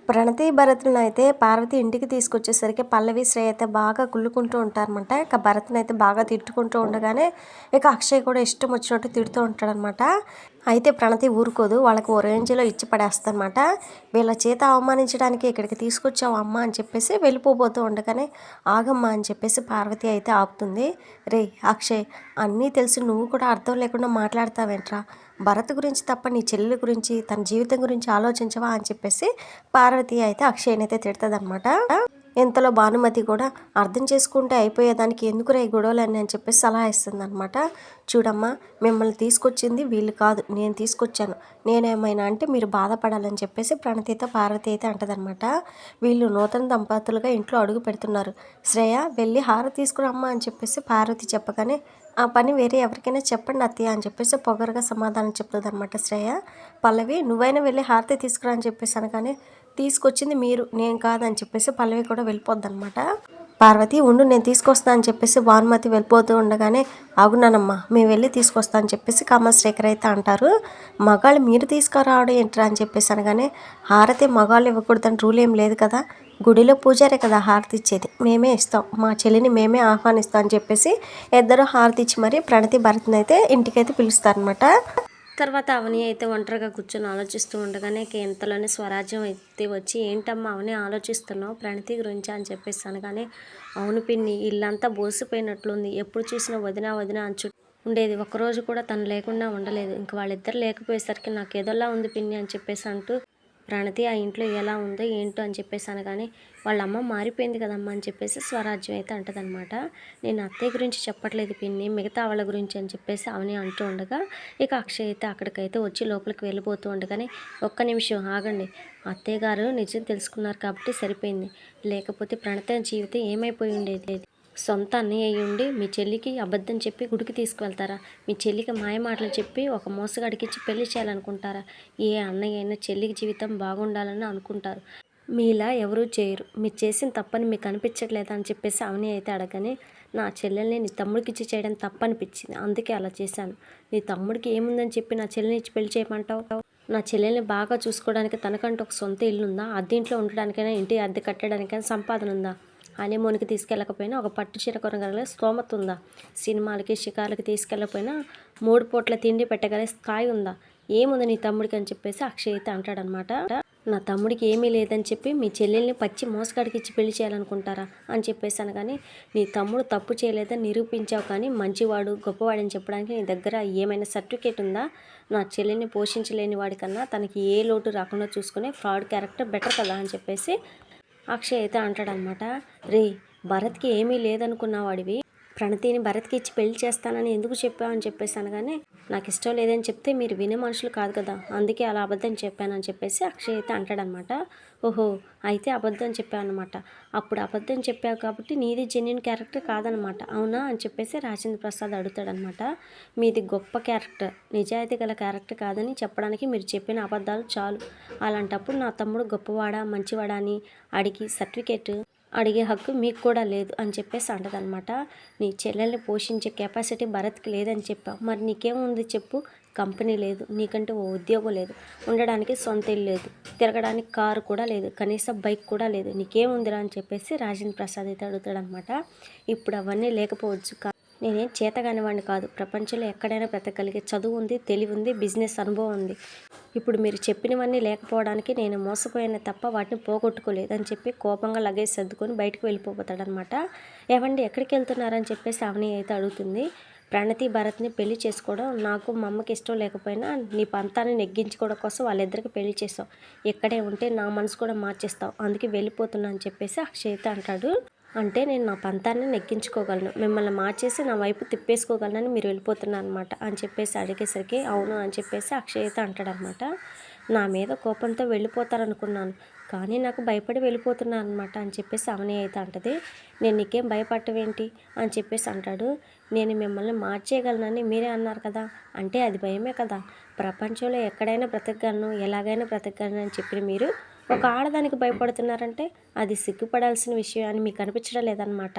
ప్రణతి భరత్‌ని అయితే పార్వతి ఇంటికి తీసుకొచ్చేసరికి పల్లవి, శ్రేయ అయితే బాగా కుళ్ళుకుంటూ ఉంటారనమాట. ఇక భరత్‌ని అయితే బాగా తిట్టుకుంటూ ఉండగానే ఇక అక్షయ్ కూడా ఇష్టం వచ్చినట్టు తిడుతూ ఉంటాడనమాట. అయితే ప్రణతి ఊరుకోదు. వాళ్ళకి ఓ రేంజ్‌లో ఇచ్చి పడేస్తదనమాట. వీళ్ళ చేత అవమానించడానికి ఇక్కడికి తీసుకొచ్చావు అమ్మ అని చెప్పేసి వెళ్ళిపోబోతూ ఉండగానే ఆగమ్మా అని చెప్పేసి పార్వతి అయితే ఆపుతుంది. రేయ్ అక్షయ్, అన్నీ తెలిసి నువ్వు కూడా అర్థం లేకుండా మాట్లాడతావేంట్రా? భరత్ గురించి తప్ప నీ చెల్లెలి గురించి, తన జీవితం గురించి ఆలోచించవా అని చెప్పేసి పార్వతి అయితే అక్షయ్‌ని అయితే తిడతదనమాట. ఇంతలో భానుమతి కూడా అర్థం చేసుకుంటే అయిపోయేదానికి ఎందుకురా ఈ గొడవలన్నీ అని చెప్పేసి సలహా ఇస్తుందనమాట. చూడమ్మా, మిమ్మల్ని తీసుకొచ్చింది వీళ్ళు కాదు, నేను తీసుకొచ్చాను. నేనేమైనా అంటే మీరు బాధపడాలని చెప్పేసి ప్రణతితో పార్వతి అయితే అంటదనమాట. వీళ్ళు నూతన దంపతులుగా ఇంట్లో అడుగు పెడుతున్నారు. శ్రేయ వెళ్ళి హారతి తీసుకురమ్మా అని చెప్పేసి పార్వతి చెప్పగానే ఆ పని వేరే ఎవరికైనా చెప్పండి అత్తయ్య అని చెప్పేసి పొగరుగా సమాధానం చెప్తుందనమాట శ్రేయ. పల్లవి నువ్వైనా వెళ్ళి హారతి తీసుకురా అని చెప్పేసి అనగానే తీసుకొచ్చింది మీరు, నేను కాదని చెప్పేసి పల్లవి కూడా వెళ్ళిపోద్దనమాట. పార్వతి ఉండు నేను తీసుకొస్తా అని చెప్పేసి భానుమతి వెళ్ళిపోతూ ఉండగానే ఆగున్నానమ్మా మేము వెళ్ళి తీసుకొస్తా అని చెప్పేసి కామశేఖర్ అయితే అంటారు. మగాళ్ళు మీరు తీసుకురావడం ఏంట్రా అని చెప్పేసి అనగానే హారతి మగాళ్ళు ఇవ్వకూడదని రూల్ ఏం లేదు కదా, గుడిలో పూజారే కదా హారతి ఇచ్చేది, మేమే ఇస్తాం, మా చెల్లిని మేమే ఆహ్వానిస్తాం అని చెప్పేసి ఇద్దరు హారతి ఇచ్చి మరి ప్రణతి భరత్ని అయితే ఇంటికైతే పిలుస్తారనమాట. తర్వాత అవని అయితే ఒంటరిగా కూర్చొని ఆలోచిస్తూ ఉండగానే ఇంతలోనే స్వరాజ్యం అయితే వచ్చి ఏంటమ్మా అవని ఆలోచిస్తున్నావు ప్రణతి గురించి అని చెప్పేసి అనగానే అవును పిన్ని, ఇల్లంతా బోసిపోయినట్లుంది, ఎప్పుడు చూసినా వదిన వదిన అని ఉండేది, ఒక్కరోజు కూడా తను లేకుండా ఉండలేదు, ఇంక వాళ్ళిద్దరు లేకపోయేసరికి నాకు ఏదోలా ఉంది పిన్ని అని చెప్పేసి అంటూ ప్రణతి ఆ ఇంట్లో ఎలా ఉందో ఏంటో అని చెప్పేసి అనగానే వాళ్ళ అమ్మ మారిపోయింది కదమ్మా అని చెప్పేసి స్వరాజ్యం అయితే అంటదనమాట. నేను అత్తయ్య గురించి చెప్పట్లేదు పిన్ని, మిగతా వాళ్ళ గురించి అని చెప్పేసి అవని అంటూ ఉండగా ఇక అక్షయ్ అయితే అక్కడికైతే వచ్చి లోపలికి వెళ్ళిపోతూ ఉండగానే ఒక్క నిమిషం ఆగండి, అత్తయ్య గారు నిజం తెలుసుకున్నారు కాబట్టి సరిపోయింది, లేకపోతే ప్రణతి జీవితం ఏమైపోయి ఉండేది. సొంత అన్నయ్య అయ్యుండి మీ చెల్లికి అబద్ధం చెప్పి గుడికి తీసుకువెళ్తారా? మీ చెల్లికి మాయ మాటలు చెప్పి ఒక మోసగాడికిచ్చి పెళ్లి చేయాలనుకుంటారా? ఏ అన్నయ్య అయినా చెల్లికి జీవితం బాగుండాలని అనుకుంటారు, మీలా ఎవరూ చేయరు. మీరు చేసిన తప్పని మీకు అనిపించట్లేదా అని చెప్పేసి అవని అయితే అడగని నా చెల్లెల్ని నీ తమ్ముడికి ఇచ్చి చేయడం తప్పనిపించింది, అందుకే అలా చేశాను. నీ తమ్ముడికి ఏముందని చెప్పి నా చెల్లిని ఇచ్చి పెళ్లి చేయమంటావు? నా చెల్లెల్ని బాగా చూసుకోవడానికి తనకంటూ ఒక సొంత ఇల్లుందా? అద్దెంట్లో ఉండడానికైనా ఇంటి అద్దె కట్టడానికైనా సంపాదన ఉందా? హనీమూన్కి తీసుకెళ్ళకపోయినా ఒక పట్టు చీర కొనగల స్తోమత ఉందా? సినిమాలకి షికార్లకి తీసుకెళ్ళకపోయినా 3 పూట్ల తిండి పెట్టగలే స్థాయి ఉందా? ఏముంది నీ తమ్ముడికి అని చెప్పేసి అక్షయ్ అయితే అంటాడనమాట. నా తమ్ముడికి ఏమీ లేదని చెప్పి మీ చెల్లెల్ని పచ్చి మోసగాడికి ఇచ్చి పెళ్లి చేయాలనుకుంటారా అని చెప్పేసి అనగానే నీ తమ్ముడు తప్పు చేయలేదని నిరూపించావు, కానీ మంచివాడు గొప్పవాడని చెప్పడానికి నీ దగ్గర ఏమైనా సర్టిఫికేట్ ఉందా? నా చెల్లెల్ని పోషించలేని వాడికన్నా తనకి ఏ లోటు రాకుండా చూసుకునే ఫ్రాడ్ క్యారెక్టర్ బెటర్ కదా అని చెప్పేసి అక్షయ్ అయితే అంటాడనమాట. రే, భరత్కి ఏమీ లేదనుకున్నవాడివి ప్రణతిని భరత్కి ఇచ్చి పెళ్లి చేస్తానని ఎందుకు చెప్పావు అని చెప్పేసి అనగానే నాకు ఇష్టం లేదని చెప్తే మీరు వినే మనుషులు కాదు కదా, అందుకే అలా అబద్ధం చెప్పానని చెప్పేసి అక్షయ్ అయితే అంటాడనమాట. ఓహో, అయితే అబద్ధం చెప్పావన్నమాట, అప్పుడు అబద్ధం చెప్పావు కాబట్టి నీది జెన్యున్ క్యారెక్టర్ కాదనమాట, అవునా అని చెప్పేసి రాజేంద్ర ప్రసాద్ అడుగుతాడనమాట. మీది గొప్ప క్యారెక్టర్, నిజాయితీ గల క్యారెక్టర్ కాదని చెప్పడానికి మీరు చెప్పిన అబద్ధాలు చాలు, అలాంటప్పుడు నా తమ్ముడు గొప్పవాడా మంచివాడా అని అడిగి సర్టిఫికేట్ అడిగే హక్కు మీకు కూడా లేదు అని చెప్పేసి అంటదనమాట. నీ చెల్లెల్ని పోషించే కెపాసిటీ భరత్కి లేదని చెప్పావు, మరి నీకేముంది చెప్పు? కంపెనీ లేదు, నీకంటే ఓ ఉద్యోగం లేదు, ఉండడానికి సొంత ఇల్లు లేదు, తిరగడానికి కారు కూడా లేదు, కనీసం బైక్ కూడా లేదు, నీకేముందిరా అని చెప్పేసి రాజేంద్ర ప్రసాద్ అయితే అడుగుతాడనమాట. ఇప్పుడు అవన్నీ లేకపోవచ్చు, నేనేం చేతగాని వాడిని కాదు, ప్రపంచంలో ఎక్కడైనా బ్రతకగలిగే చదువు ఉంది, తెలివి ఉంది, బిజినెస్ అనుభవం ఉంది. ఇప్పుడు మీరు చెప్పినవన్నీ లేకపోవడానికి నేను మోసపోయానే తప్ప వాటిని పోగొట్టుకోలేదని చెప్పి కోపంగా లగేజ్ సర్దుకొని బయటకు వెళ్ళిపోతాడనమాట. ఏవండి ఎక్కడికి వెళ్తున్నారని చెప్పేసి అవని అయితే అడుగుతుంది. ప్రణతి భరత్ని పెళ్లి చేసుకోవడం నాకు మా అమ్మకి ఇష్టం లేకపోయినా నీ పంతాన్ని నెగ్గించుకోవడం కోసం వాళ్ళిద్దరికి పెళ్లి చేస్తావు, ఇక్కడే ఉంటే నా మనసు కూడా మార్చేస్తావు, అందుకే వెళ్ళిపోతున్నా అని చెప్పేసి అక్షయ్ అయితే అంటాడు. అంటే నేను నా పంతాన్ని నెగ్గించుకోగలను, మిమ్మల్ని మార్చేసి నా వైపు తిప్పేసుకోగలనని మీరు వెళ్ళిపోతున్నారు అనమాట అని చెప్పేసి అడిగేసరికి అవును అని చెప్పేసి అక్షయ్ అయితే అంటాడనమాట. నా మీద కోపంతో వెళ్ళిపోతారనుకున్నాను, కానీ నాకు భయపడి వెళ్ళిపోతున్నాను అనమాట అని చెప్పేసి అవని అయితే అంటది. నేను నీకేం భయపడవేంటి అని చెప్పేసి అంటాడు. నేను మిమ్మల్ని మార్చేయగలనని మీరే అన్నారు కదా, అంటే అది భయమే కదా, ప్రపంచంలో ఎక్కడైనా బ్రతకగలను, ఎలాగైనా బ్రతకగలను అని చెప్పిన మీరు ఒక ఆడదానికి భయపడుతున్నారంటే అది సిగ్గుపడాల్సిన విషయం అని మీకు అనిపించడం లేదనమాట.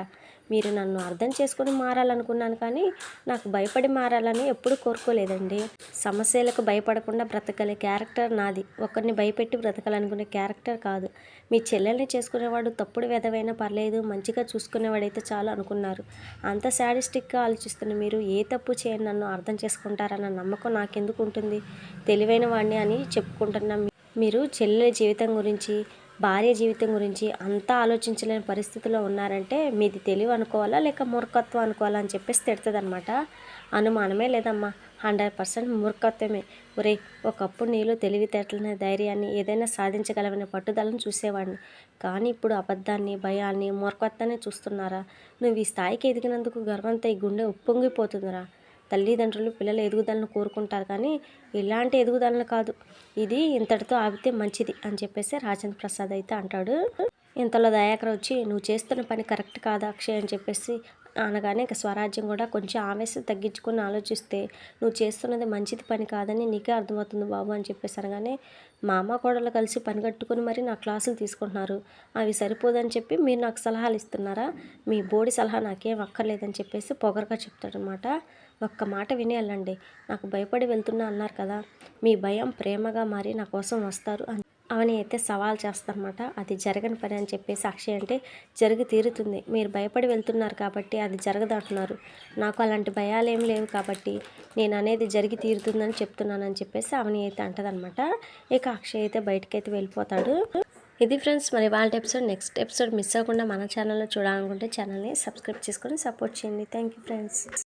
మీరు నన్ను అర్థం చేసుకొని మారాలనుకున్నాను కానీ నాకు భయపడి మారాలని ఎప్పుడూ కోరుకోలేదండి. సమస్యలకు భయపడకుండా బ్రతకగలే క్యారెక్టర్ నాది. ఒకరిని భయపెట్టి బ్రతకాలనుకునే క్యారెక్టర్ కాదు. మీ చెల్లెల్ని చేసుకునేవాడు తప్పుడు వెధవైనా పర్లేదు, మంచిగా చూసుకునేవాడైతే చాలు అనుకున్నారు. అంత శాడిస్టిక్గా ఆలోచిస్తున్న మీరు ఏ తప్పు చేయని నన్ను అర్థం చేసుకుంటారన్న నమ్మకం నాకెందుకు ఉంటుంది? తెలివైన వాడిని అని చెప్పుకుంటున్న మీరు చెల్లెల జీవితం గురించి, భార్య జీవితం గురించి అంతా ఆలోచించలేని పరిస్థితిలో ఉన్నారంటే మీది తెలివి అనుకోవాలా లేక మూర్ఖత్వం అనుకోవాలా అని చెప్పేసి తిడుతుందనమాట. అనుమానమే లేదమ్మా, 100% మూర్ఖత్వమే. ఒరేయ్, ఒకప్పుడు నీలో తెలివితేటలని, ధైర్యాన్ని, ఏదైనా సాధించగలవనే పట్టుదలను చూసేవాడిని. కానీ ఇప్పుడు అబద్ధాన్ని, భయాన్ని, మూర్ఖత్వాన్ని చూస్తున్నారా? నువ్వు ఈ స్థాయికి ఎదిగినందుకు గర్వంతో ఈ గుండె ఉప్పొంగిపోతుందిరా. తల్లిదండ్రులు పిల్లల ఎదుగుదలను కోరుకుంటారు కానీ ఇలాంటి ఎదుగుదలను కాదు. ఇది ఇంతటితో ఆగితే మంచిది అని చెప్పేసి రాజేంద్ర ప్రసాద్ అయితే అంటాడు. ఇంతలో దయాకర్ వచ్చి నువ్వు చేస్తున్న పని కరెక్ట్ కాదా అక్షయ్ అని చెప్పేసి అనగానే ఇక స్వరాజ్యం కూడా కొంచెం ఆవేశం తగ్గించుకొని ఆలోచిస్తే నువ్వు చేస్తున్నది మంచిది పని కాదని నీకే అర్థమవుతుంది బాబు అని చెప్పేసి అనగానే మా అమ్మ కోడలు కలిసి పని కట్టుకుని మరి నా క్లాసులు తీసుకుంటున్నారు, అవి సరిపోదని చెప్పి మీరు నాకు సలహాలు ఇస్తున్నారా? మీ బోడి సలహా నాకేం అక్కర్లేదని చెప్పేసి పొగరుగా చెప్తాడనమాట. ఒక్క మాట విని వెళ్ళండి, నాకు భయపడి వెళ్తున్నా అన్నారు కదా, మీ భయం ప్రేమగా మారి నా కోసం వస్తారు అని అవని అయితే సవాల్ చేస్తారన్నమాట. అది జరగని పని అని చెప్పేసి అక్షయ్ అంటే జరిగి తీరుతుంది, మీరు భయపడి వెళ్తున్నారు కాబట్టి అది జరగదు అంటున్నారు. నాకు అలాంటి భయాలు ఏం లేవు కాబట్టి నేను అనేది జరిగి తీరుతుందని చెప్తున్నానని చెప్పేసి అవని అయితే అంటదనమాట. ఇక అక్షయ్ అయితే బయటకైతే వెళ్ళిపోతాడు. ఇది ఫ్రెండ్స్ మరి వాళ్ళ ఎపిసోడ్. నెక్స్ట్ ఎపిసోడ్ మిస్ అవ్వకుండా మన ఛానల్లో చూడాలనుకుంటే ఛానల్ని సబ్స్క్రైబ్ చేసుకొని సపోర్ట్ చేయండి. Thank you friends.